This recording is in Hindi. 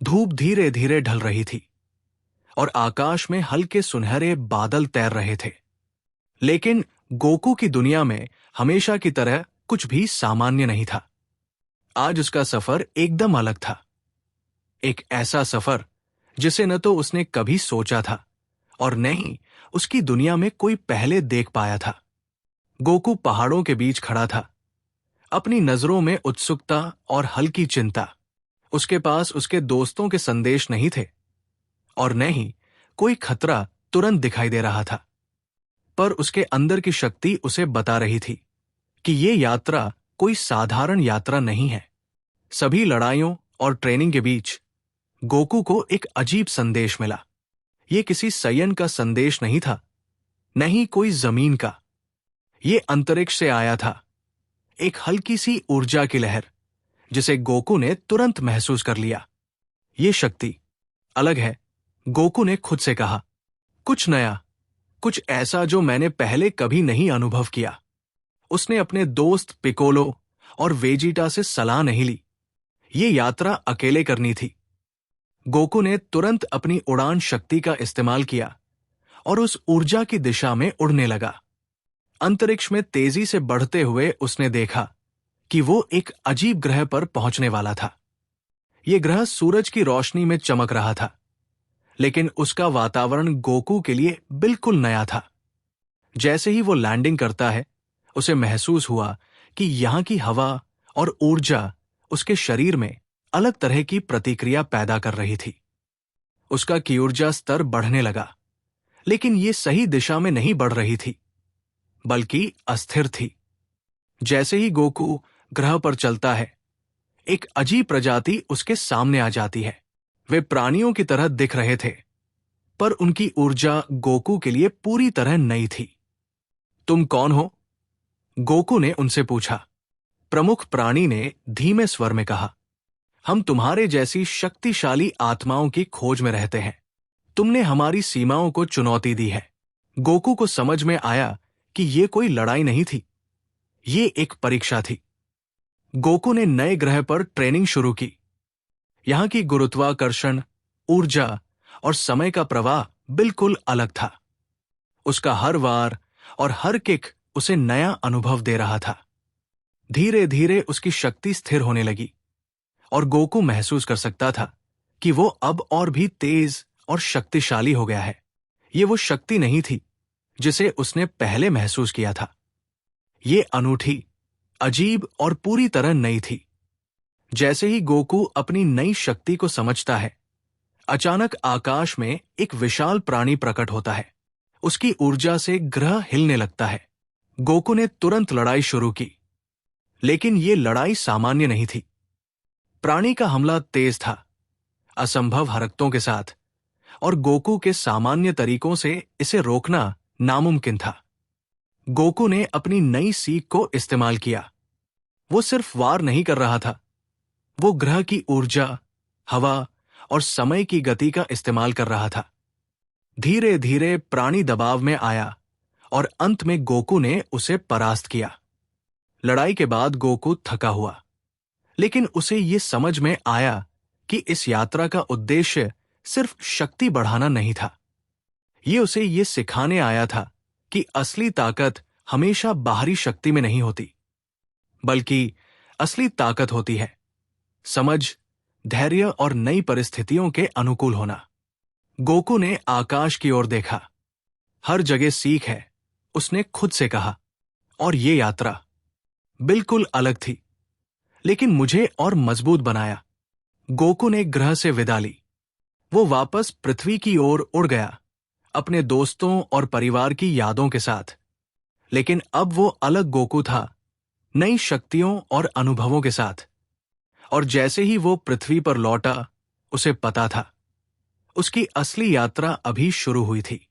धूप धीरे धीरे ढल रही थी और आकाश में हल्के सुनहरे बादल तैर रहे थे। लेकिन गोकू की दुनिया में हमेशा की तरह कुछ भी सामान्य नहीं था। आज उसका सफर एकदम अलग था। एक ऐसा सफर जिसे न तो उसने कभी सोचा था और न ही उसकी दुनिया में कोई पहले देख पाया था। गोकू पहाड़ों के बीच खड़ा था, अपनी नजरों में उत्सुकता और हल्की चिंता। उसके पास उसके दोस्तों के संदेश नहीं थे और न ही कोई खतरा तुरंत दिखाई दे रहा था। पर उसके अंदर की शक्ति उसे बता रही थी कि ये यात्रा कोई साधारण यात्रा नहीं है। सभी लड़ाइयों और ट्रेनिंग के बीच गोकू को एक अजीब संदेश मिला। ये किसी सयन का संदेश नहीं था, न ही कोई जमीन का। ये अंतरिक्ष से आया था, एक हल्की सी ऊर्जा की लहर जिसे गोकू ने तुरंत महसूस कर लिया। ये शक्ति अलग है, गोकू ने खुद से कहा। कुछ नया, कुछ ऐसा जो मैंने पहले कभी नहीं अनुभव किया। उसने अपने दोस्त पिकोलो और वेजिटा से सलाह नहीं ली। ये यात्रा अकेले करनी थी। गोकू ने तुरंत अपनी उड़ान शक्ति का इस्तेमाल किया और उस ऊर्जा की दिशा में उड़ने लगा। अंतरिक्ष में तेजी से बढ़ते हुए उसने देखा कि वो एक अजीब ग्रह पर पहुंचने वाला था। ये ग्रह सूरज की रोशनी में चमक रहा था, लेकिन उसका वातावरण गोकू के लिए बिल्कुल नया था। जैसे ही वो लैंडिंग करता है, उसे महसूस हुआ कि यहां की हवा और ऊर्जा उसके शरीर में अलग तरह की प्रतिक्रिया पैदा कर रही थी। उसका की ऊर्जा स्तर बढ़ने लगा, लेकिन ये सही दिशा में नहीं बढ़ रही थी, बल्कि अस्थिर थी। जैसे ही गोकू ग्रह पर चलता है, एक अजीब प्रजाति उसके सामने आ जाती है। वे प्राणियों की तरह दिख रहे थे, पर उनकी ऊर्जा गोकू के लिए पूरी तरह नई थी। तुम कौन हो? गोकू ने उनसे पूछा। प्रमुख प्राणी ने धीमे स्वर में कहा, हम तुम्हारे जैसी शक्तिशाली आत्माओं की खोज में रहते हैं। तुमने हमारी सीमाओं को चुनौती दी है। गोकू को समझ में आया कि ये कोई लड़ाई नहीं थी, ये एक परीक्षा थी। गोकू ने नए ग्रह पर ट्रेनिंग शुरू की। यहां की गुरुत्वाकर्षण, ऊर्जा और समय का प्रवाह बिल्कुल अलग था। उसका हर वार और हर किक उसे नया अनुभव दे रहा था। धीरे धीरे उसकी शक्ति स्थिर होने लगी और गोकू महसूस कर सकता था कि वो अब और भी तेज और शक्तिशाली हो गया है। ये वो शक्ति नहीं थी जिसे उसने पहले महसूस किया था। ये अनूठी, अजीब और पूरी तरह नई थी। जैसे ही गोकू अपनी नई शक्ति को समझता है, अचानक आकाश में एक विशाल प्राणी प्रकट होता है। उसकी ऊर्जा से ग्रह हिलने लगता है। गोकू ने तुरंत लड़ाई शुरू की, लेकिन ये लड़ाई सामान्य नहीं थी। प्राणी का हमला तेज था, असंभव हरकतों के साथ, और गोकू के सामान्य तरीकों से इसे रोकना नामुमकिन था। गोकू ने अपनी नई सीख को इस्तेमाल किया। वो सिर्फ वार नहीं कर रहा था, वो ग्रह की ऊर्जा, हवा और समय की गति का इस्तेमाल कर रहा था। धीरे धीरे प्राणी दबाव में आया और अंत में गोकू ने उसे परास्त किया। लड़ाई के बाद गोकू थका हुआ, लेकिन उसे ये समझ में आया कि इस यात्रा का उद्देश्य सिर्फ शक्ति बढ़ाना नहीं था। ये उसे ये सिखाने आया था कि असली ताकत हमेशा बाहरी शक्ति में नहीं होती, बल्कि असली ताकत होती है समझ, धैर्य और नई परिस्थितियों के अनुकूल होना। गोकू ने आकाश की ओर देखा। हर जगह सीख है, उसने खुद से कहा, और ये यात्रा बिल्कुल अलग थी, लेकिन मुझे और मजबूत बनाया। गोकू ने ग्रह से विदा ली। वो वापस पृथ्वी की ओर उड़ गया, अपने दोस्तों और परिवार की यादों के साथ। लेकिन अब वो अलग गोकू था, नई शक्तियों और अनुभवों के साथ। और जैसे ही वो पृथ्वी पर लौटा, उसे पता था, उसकी असली यात्रा अभी शुरू हुई थी।